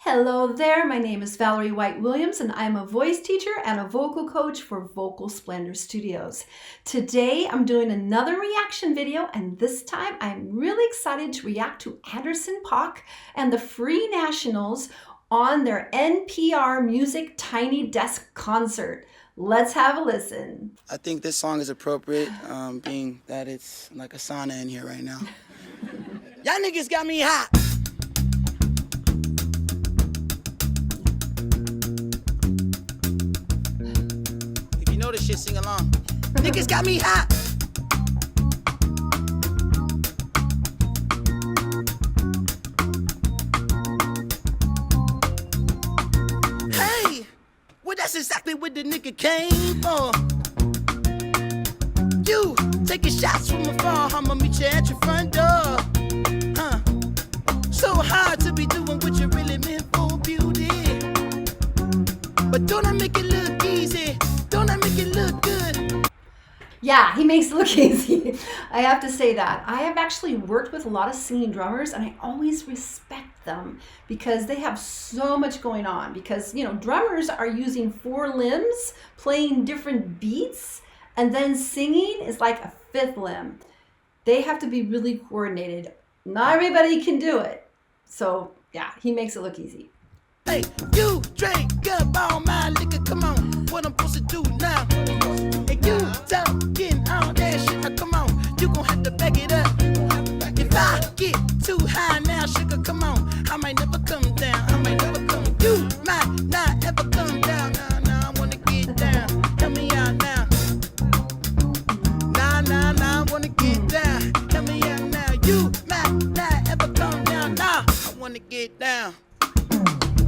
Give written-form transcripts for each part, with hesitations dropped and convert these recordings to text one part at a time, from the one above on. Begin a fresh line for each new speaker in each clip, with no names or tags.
Hello there, my name is Valerie White Williams and I'm a voice teacher and a vocal coach for Vocal Splendor Studios. Today I'm doing another reaction video and this time I'm really excited to react to Anderson .Paak and the Free Nationals on their NPR Music Tiny Desk Concert. Let's have a listen.
I think this song is appropriate, being that it's like a sauna in here right now. Y'all niggas got me hot. If you know this shit, sing along. Niggas got me hot. Hey, well that's exactly what the nigga came for. You taking shots from afar, I'ma meet you at your front door. So hard to be doing what you really meant for, beauty. But don't I make it look easy? Don't I make it look good?
Yeah, he makes it look easy. I have to say that. I have actually worked with a lot of singing drummers and I always respect them because they have so much going on. Because, you know, drummers are using 4 limbs, playing different beats, and then singing is like a 5th limb. They have to be really coordinated. Not everybody can do it. So yeah, he makes it look easy.
Hey, you drink up all my liquor, come on, what I'm supposed to do now? And you talking all that shit, now come on, you gon' have to back it up. If I get too high now, sugar, come on, I might never come down, I might never come. You might not ever come down, nah, I wanna get down, help me out now. Nah, I wanna get down, help me out now. You might not ever come down, nah, I wanna get down.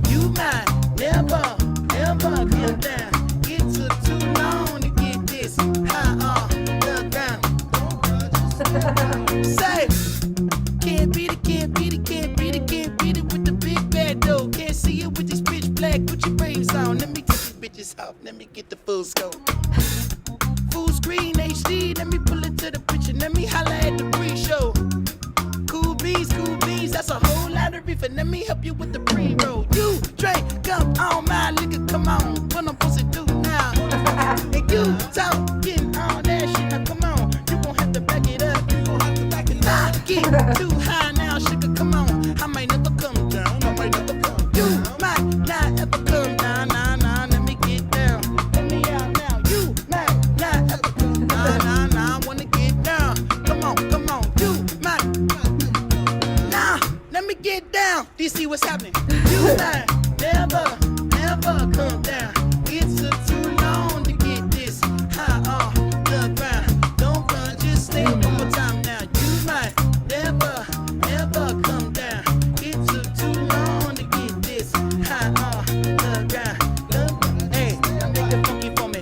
You might never get down. It took too long to get this high off the ground. Say, can't beat it with the big bad dough. Can't see it with this pitch black Gucci braids on. Let me take these bitches off. Let me get the full scope. Full screen HD. Let me pull it to the picture. Let me holla at the pre-show. Cool beans, that's a whole lot of reefer. Let me help you with the pre-roll. You drink up all my liquor, come on, what I'm supposed to do now? And you talking all that shit, now come on, you gon' have to back it up. I get too high now, sugar, come on, I might never come down, You might not ever come down, nah, let me get down. Let me out now, you might not ever come down, nah, I wanna get down. Come on, you might. Let me get down. Do you see what's happening? You might never come down. It took too long to get this high off the ground. Don't run, just stay one more time now. You might never come down. It took too long to get this high off the ground. Hey, now make it funky for me.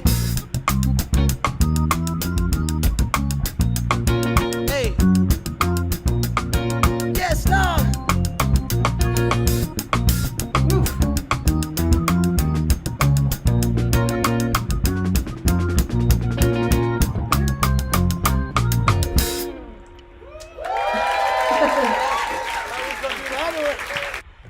Hey. Yes, Lord.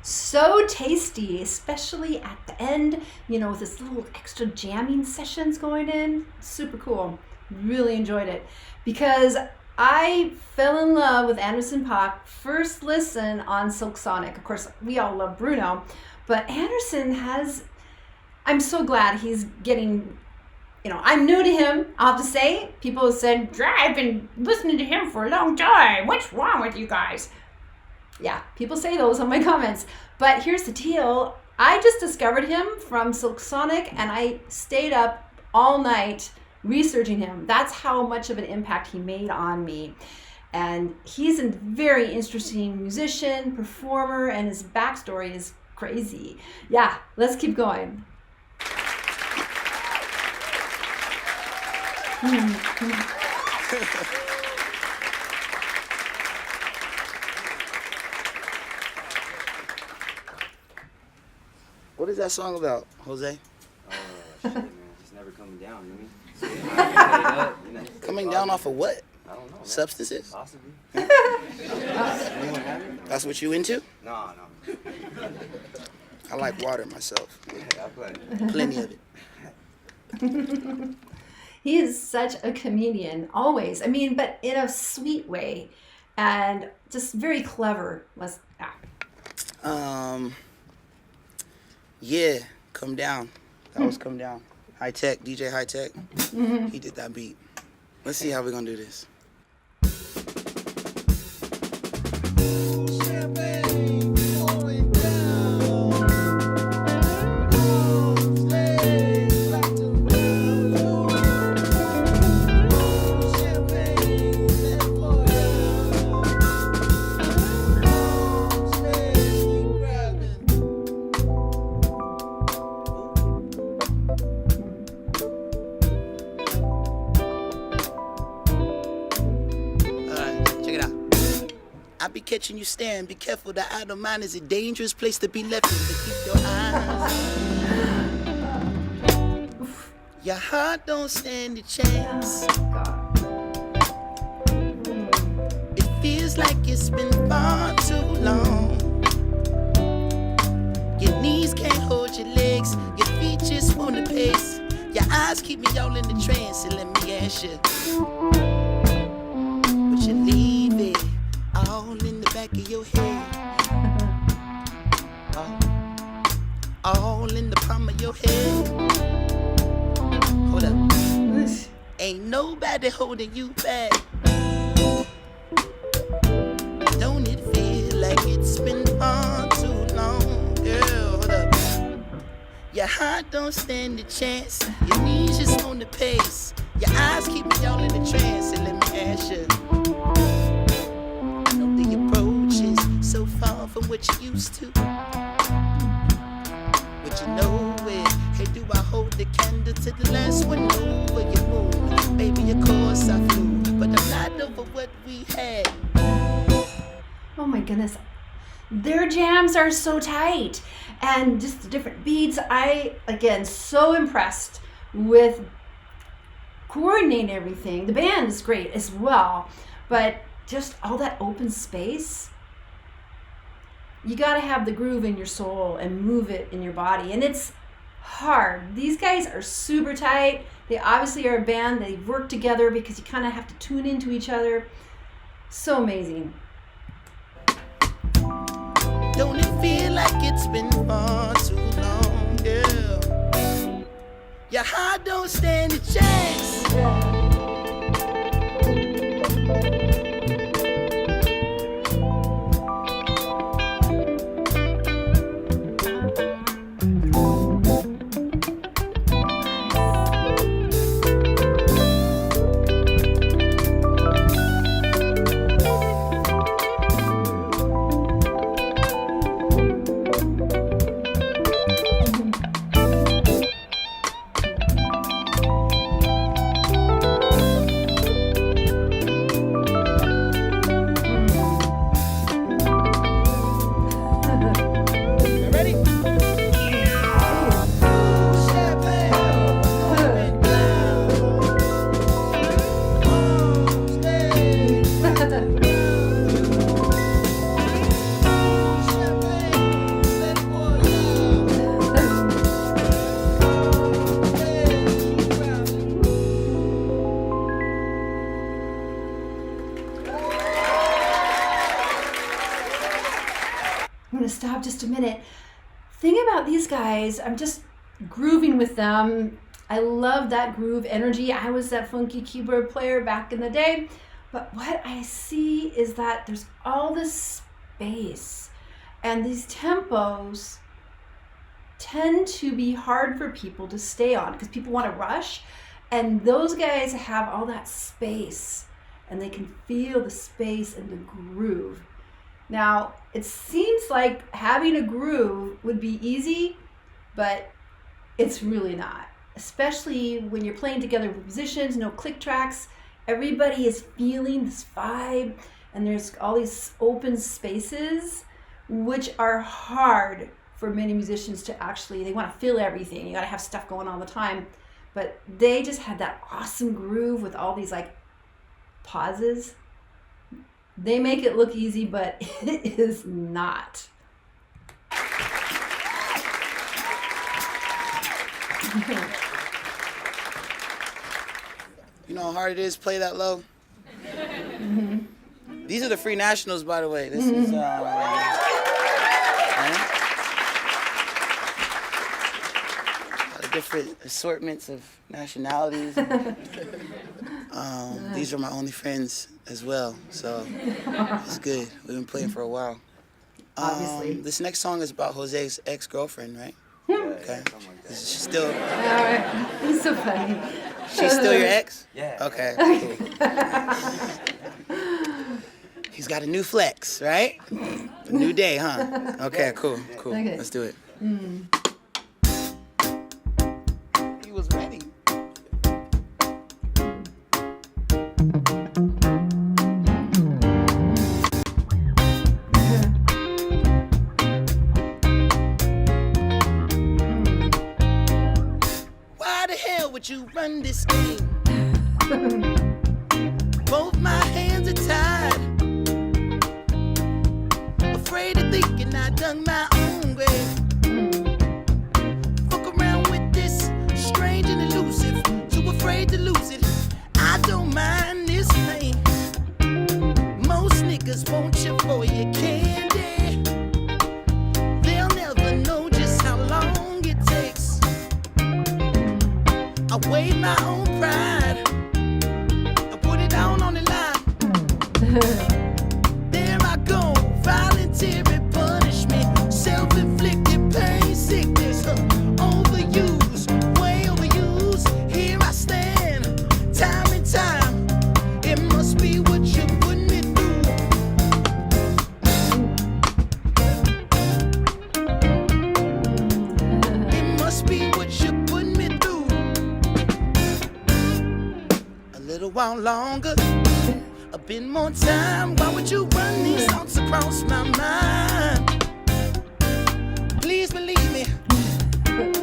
So tasty, especially at the end, you know, with this little extra jamming sessions going in. Super cool. Really enjoyed it because I fell in love with Anderson .Paak first listen on Silk Sonic. Of course, we all love Bruno, but Anderson I'm so glad he's getting, you know, I'm new to him, I'll have to say. People have said, I've been listening to him for a long time. What's wrong with you guys? Yeah, people say those on my comments. But here's the deal. I just discovered him from Silk Sonic and I stayed up all night researching him. That's how much of an impact he made on me. And he's a very interesting musician, performer, and his backstory is crazy. Yeah, let's keep going.
What is that song about, Jose?
Shit, man. Just never coming down, you know?
Coming down off of what?
I don't know. Man.
Substances?
Possibly.
That's what you into?
No.
I like water myself.
Yeah, I play.
Plenty of it.
He is such a comedian, always. I mean, but in a sweet way, and just very clever.
Yeah, Come Down. That was Come Down. High Tech, DJ High Tech. He did that beat. Let's see how we're gonna do this. I be catching you staring, be careful, the idle mind is a dangerous place to be left in, but keep your eyes. Your heart don't stand a chance. It feels like it's been far too long. Your knees can't hold your legs, your feet just wanna pace. Your eyes keep me all in the trance, and let me ask you, would you leave it all in the back of your head? All in the palm of your head. Hold up. Ain't nobody holding you back. Don't it feel like it's been far too long? Girl, hold up. Your heart don't stand a chance. Your knees just on the pace. Your eyes keep me all in the trance, and let me ask you, the approach is so far from what you used to. But you know it. Hey, do I hold the candle to the last one over your moon? Baby, of course I flew, but I'm not over what we had.
Oh my goodness. Their jams are so tight. And just the different beats. Again, so impressed with coordinating everything. The band is great as well, but just all that open space, you got to have the groove in your soul and move it in your body, and it's hard. These guys are super tight. They obviously are a band. They work together because you kind of have to tune into each other. So amazing.
Don't it feel like it's been far too long, girl? Your heart don't stand a chance.
I'm going to stop just a minute. Thing about these guys, I'm just grooving with them. I love that groove energy. I was that funky keyboard player back in the day. But what I see is that there's all this space. And these tempos tend to be hard for people to stay on because people want to rush. And those guys have all that space. And they can feel the space and the groove. Now, it seems like having a groove would be easy, but it's really not. Especially when you're playing together with musicians, no click tracks. Everybody is feeling this vibe, and there's all these open spaces, which are hard for many musicians to actually, they want to feel everything. You got to have stuff going all the time. But they just had that awesome groove with all these like pauses. They make it look easy, but it is not.
You know how hard it is to play that low? These are the Free Nationals, by the way. This is, different assortments of nationalities. These are my only friends as well, so it's good. We've been playing for a while.
Obviously.
This next song is about Jose's ex-girlfriend, right? Okay. Is she still?
All right. He's so funny.
She's still your ex?
Yeah.
Okay. Cool. He's got a new flex, right? A new day, huh? Okay, cool.
Okay.
Let's do it. He was ready. Why the hell would you run this game? Both my hands are tied. Afraid of thinking I done my own grave. Fuck around with this strange and elusive. Too afraid to lose it. I don't mind this pain. Most niggas want you for your candy. They'll never know just how long it takes. I weighed my own pride. I put it down on the line. There I go, voluntary punishment, self-inflicted pain, sickness, overused, way overused. Here I stand, time and time. It must be what you put me through. It must be what you put me through. A little while longer, a bit more time. Why would you run these thoughts across my mind? Please believe me,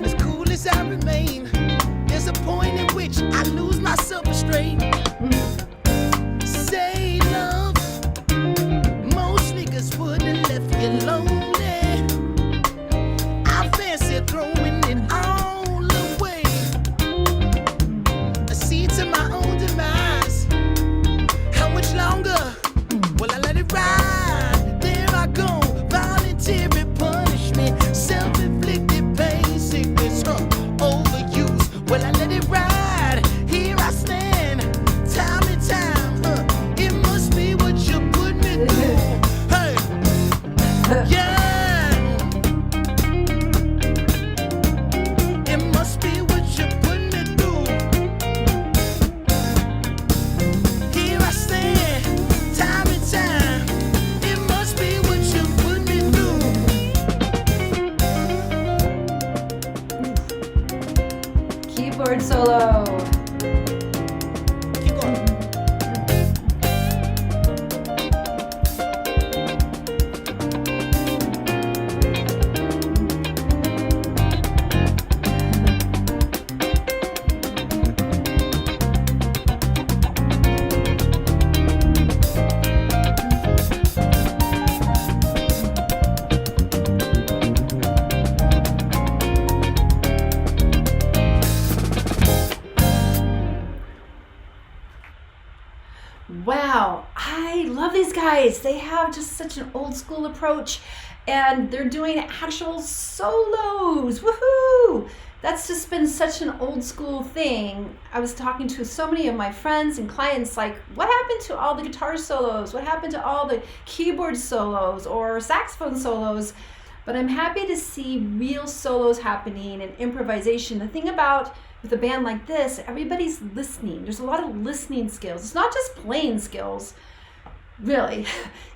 as cool as I remain, there's a point at which I lose my self-restraint. Say love, most niggas would've left you lonely. I fancy throwing it all away. I see to my own demise. How much longer will I let it ride? There I go, voluntary punishment, self-inflicted pain, sickness, overuse. Will I let it ride? Here I stand, time and time. It must be what you put me through. Hey, yeah. It must be what you put me through. Here I stand, time and time. It must be what you put me through.
Keyboard solo.
Keep going.
Wow, I love these guys. They have just such an old school approach and they're doing actual solos. Woohoo! That's just been such an old school thing. I was talking to so many of my friends and clients like, what happened to all the guitar solos? What happened to all the keyboard solos or saxophone solos? But I'm happy to see real solos happening and improvisation. The thing about with a band like this, everybody's listening. There's a lot of listening skills. It's not just playing skills, really.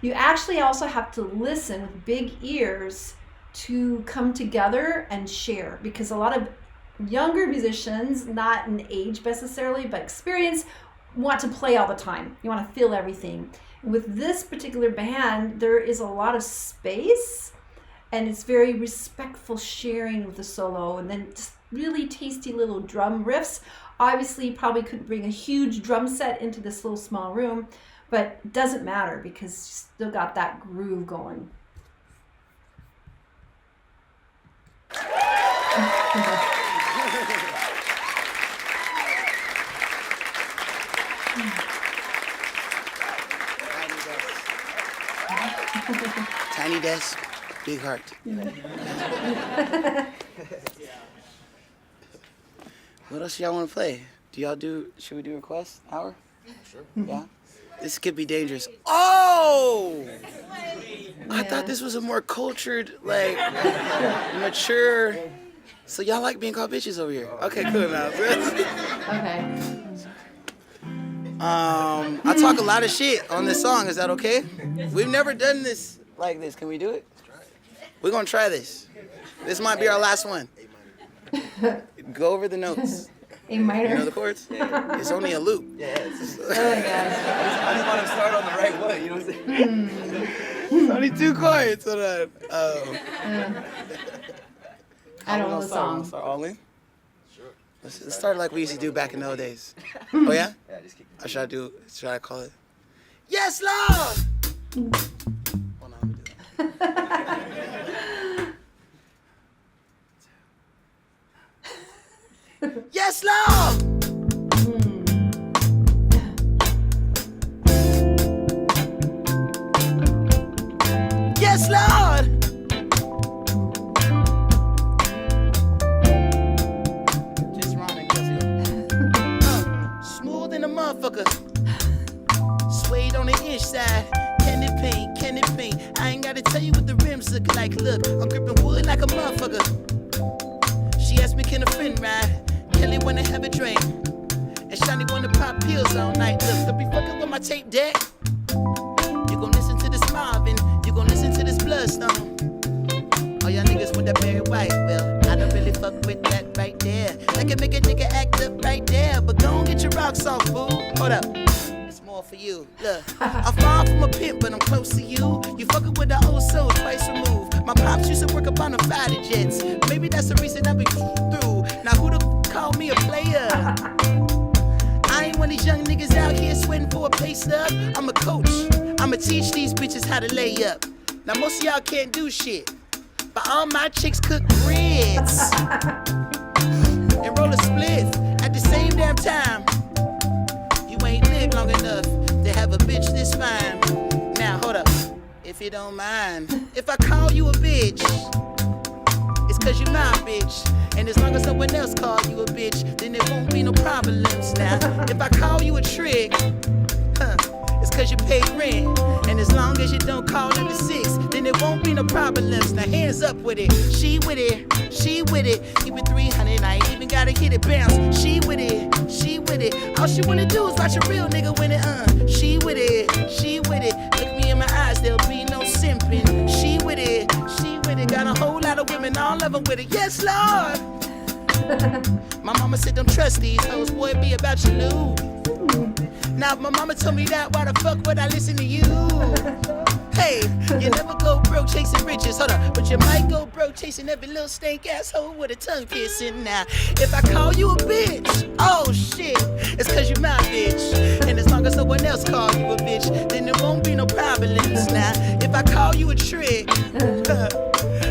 You actually also have to listen with big ears to come together and share, because a lot of younger musicians, not in age necessarily, but experience, want to play all the time. You want to feel everything. With this particular band, there is a lot of space and it's very respectful sharing of the solo, and then just really tasty little drum riffs. Obviously, you probably couldn't bring a huge drum set into this little small room, but it doesn't matter because you still got that groove going.
Tiny desk, big heart. What else y'all want to play? Should we do request hour?
Sure.
Yeah? This could be dangerous. Oh! I thought this was a more cultured, like, mature. So y'all like being called bitches over here? Okay, cool now.
Okay.
I talk a lot of shit on this song. Is that okay? We've never done this like this. Can we do it? We're gonna try this. This might be our last one. Go over the notes.
A minor.
You know the chords? It's only a loop.
Yeah, it's
Oh my gosh.
I just want to start on the right one, you know what I'm saying?
It's only 2 chords. So that,
I don't know the song.
Start all in?
Sure.
Let's start like we used to do back in the old days. Oh yeah?
Yeah, just keep
Or should I call it? Yes, Lord! Hold on, let me do that. Yes, Lord! Yes, Lord! Just rhyming, smooth in a motherfucker. Suede on the inside. Candy paint. I ain't gotta tell you what the rims look like. Look, I'm gripping wood like a motherfucker. She asked me, can a friend ride? Kelly wanna have a drink. And Shiny wanna pop pills all night. Look, don't be fucking with my tape deck. You gon' listen to this Marvin. You gon' listen to this Bloodstone. All y'all niggas want that Barry White. Well, I don't really fuck with that right there. I can make a nigga act up right there. But go and get your rocks off, fool. Hold up. It's more for you. Look, I'm far from a pimp, but I'm close to you. You fucking with the old soul, twice removed. My pops used to work up on the fighter jets. Maybe that's the reason I be through. Now who the call me a player? I ain't one of these young niggas out here sweating for a pay stub. I'm a coach. I'ma teach these bitches how to lay up. Now most of y'all can't do shit, but all my chicks cook grits and roll a spliff at the same damn time. You ain't lived long enough to have a bitch this fine. Now hold up, if you don't mind, if I call you a bitch, it's cause you my bitch. And as long as someone else call you a bitch, then there won't be no problems. Now, if I call you a trick, it's cause you pay rent. And as long as you don't call it a 6, then there won't be no problems. Now hands up with it. She with it. Keep it 300, I ain't even gotta hit it bounce. She with it. All she wanna do is watch a real nigga win it, She with it. Look me in my eyes, there'll be no simping. She with it. Got a whole lot of women, all of them with it. Yes, Lord. My mama said don't trust these hoes, boy, it be about you lose. Now if my mama told me that, why the fuck would I listen to you? Hey, you never go broke chasing riches, hold up, but you might go broke chasing every little stank asshole with a tongue piercing. Now, if I call you a bitch, oh shit, it's cause you my bitch. And as long as someone else call you a bitch, then there won't be no problems. Now, if I call you a trick,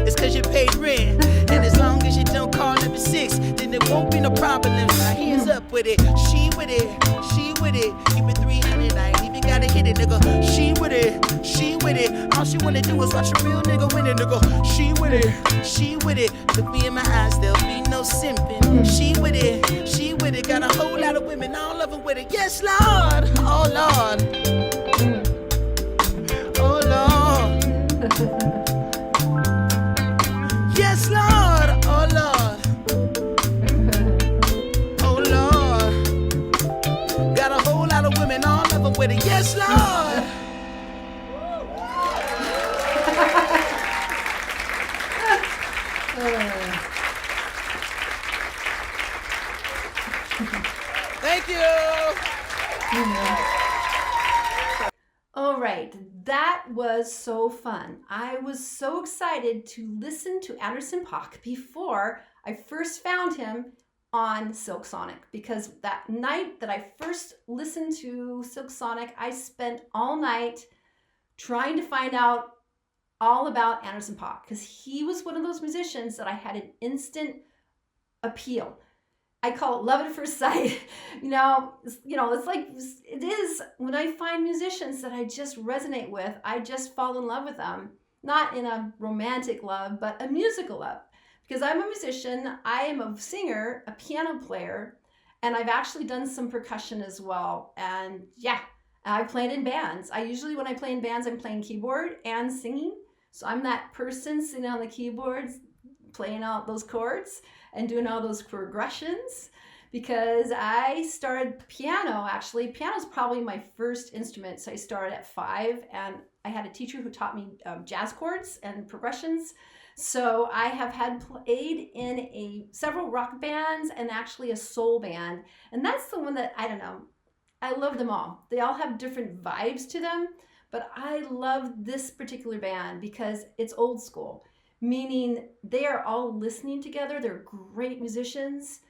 it's cause you paid rent. And as long as you don't call number 6, then there won't be no problems. Now hands up with it. She with it. Keep it 300, I ain't even gotta hit it, nigga. She with it. All she wanna do is watch a real nigga win it, nigga. She with it. Look me in my eyes, there'll be no simping. She with it. Got a whole lot of women, all of them with it. Yes, Lord. Oh, Lord. Oh, Lord. Yes, Lord. Oh, Lord. Oh, Lord. Got a whole lot of women, all of them with it. Yes, Lord. Thank you.
All right, that was so fun. I was so excited to listen to Anderson Paak before I first found him on Silk Sonic, because that night that I first listened to Silk Sonic, I spent all night trying to find out all about Anderson Paak, because he was one of those musicians that I had an instant appeal. I call it love at first sight. It's like, it is when I find musicians that I just resonate with, I just fall in love with them. Not in a romantic love, but a musical love. Because I'm a musician, I am a singer, a piano player, and I've actually done some percussion as well. And yeah, I played in bands. When I play in bands, I'm playing keyboard and singing. So I'm that person sitting on the keyboards, playing out those chords and doing all those progressions, because I started piano. Actually, piano is probably my first instrument. So I started at 5, and I had a teacher who taught me jazz chords and progressions. So I have played in several rock bands and actually a soul band. And that's the one that, I don't know, I love them all. They all have different vibes to them, but I love this particular band because it's old school. Meaning they are all listening together. They're great musicians.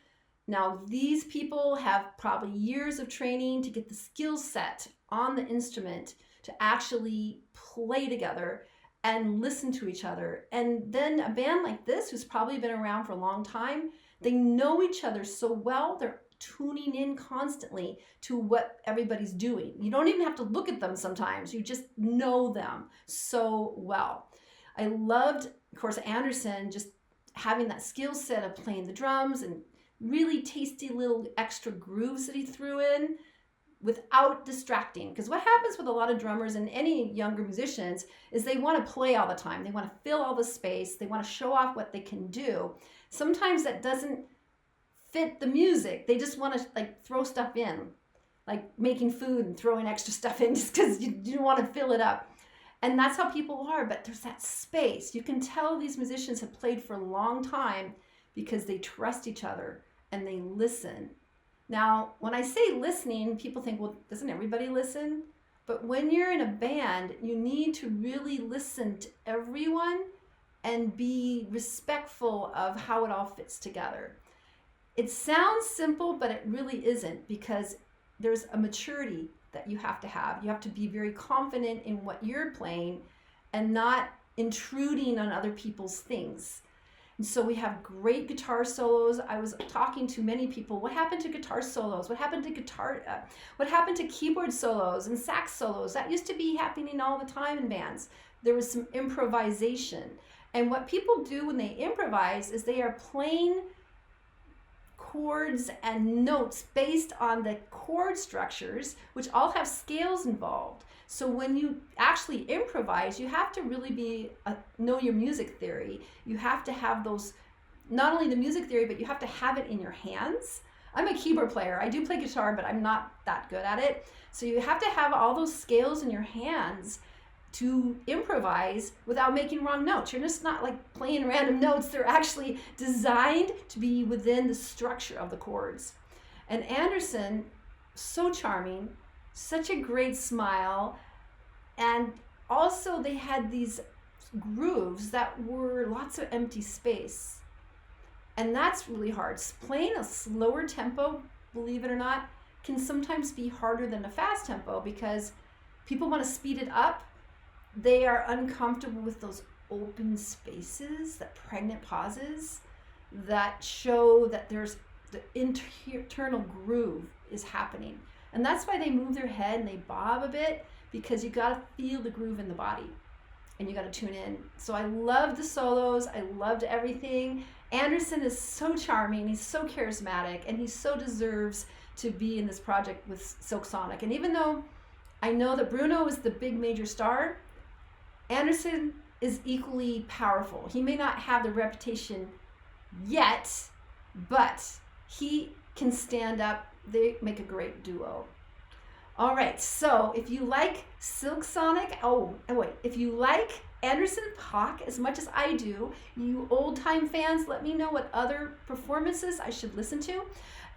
Now, these people have probably years of training to get the skill set on the instrument to actually play together and listen to each other. And then a band like this, who's probably been around for a long time, they know each other so well, they're tuning in constantly to what everybody's doing. You don't even have to look at them sometimes. You just know them so well. I loved, of course, Anderson just having that skill set of playing the drums and really tasty little extra grooves that he threw in without distracting. Because what happens with a lot of drummers and any younger musicians is they want to play all the time. They want to fill all the space. They want to show off what they can do. Sometimes that doesn't fit the music. They just want to throw stuff in, like making food and throwing extra stuff in just because you want to fill it up. And that's how people are, but there's that space. You can tell these musicians have played for a long time because they trust each other and they listen. Now, when I say listening, people think, well, doesn't everybody listen? But when you're in a band, you need to really listen to everyone and be respectful of how it all fits together. It sounds simple, but it really isn't, because there's a maturity that you have to have. You have to be very confident in what you're playing and not intruding on other people's things. And so we have great guitar solos. I was talking to many people. What happened to guitar solos? What happened to what happened to keyboard solos and sax solos? That used to be happening all the time in bands. There was some improvisation. And what people do when they improvise is they are playing chords and notes based on the chord structures, which all have scales involved. So when you actually improvise, you have to really know your music theory. You have to have those, not only the music theory, but you have to have it in your hands. I'm a keyboard player. I do play guitar, but I'm not that good at it. So you have to have all those scales in your hands to improvise without making wrong notes. You're just not like playing random notes. They're actually designed to be within the structure of the chords. And Anderson, so charming, such a great smile. And also they had these grooves that were lots of empty space. And that's really hard. Playing a slower tempo, believe it or not, can sometimes be harder than a fast tempo because people want to speed it up. They are uncomfortable with those open spaces, that pregnant pauses that show that there's the internal groove is happening. And that's why they move their head and they bob a bit, because you got to feel the groove in the body and you got to tune in. So I loved the solos. I loved everything. Anderson is so charming. He's so charismatic, and he so deserves to be in this project with Silk Sonic. And even though I know that Bruno is the big major star, Anderson is equally powerful. He may not have the reputation yet, but he can stand up. They make a great duo. All right, so if you like Silk Sonic, if you like Anderson Paak as much as I do, you old-time fans, let me know what other performances I should listen to.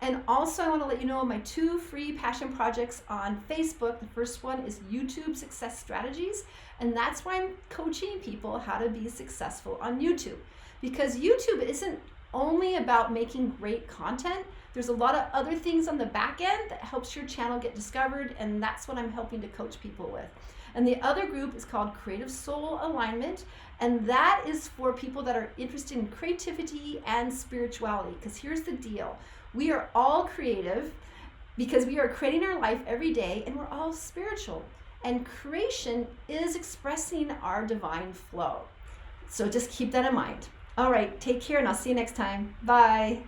And also I want to let you know my 2 free passion projects on Facebook. The first one is YouTube Success Strategies, and that's why I'm coaching people how to be successful on YouTube. Because YouTube isn't only about making great content. There's a lot of other things on the back end that helps your channel get discovered, and that's what I'm helping to coach people with. And the other group is called Creative Soul Alignment. And that is for people that are interested in creativity and spirituality. Because here's the deal. We are all creative because we are creating our life every day, and we're all spiritual. And creation is expressing our divine flow. So just keep that in mind. All right, take care, and I'll see you next time. Bye.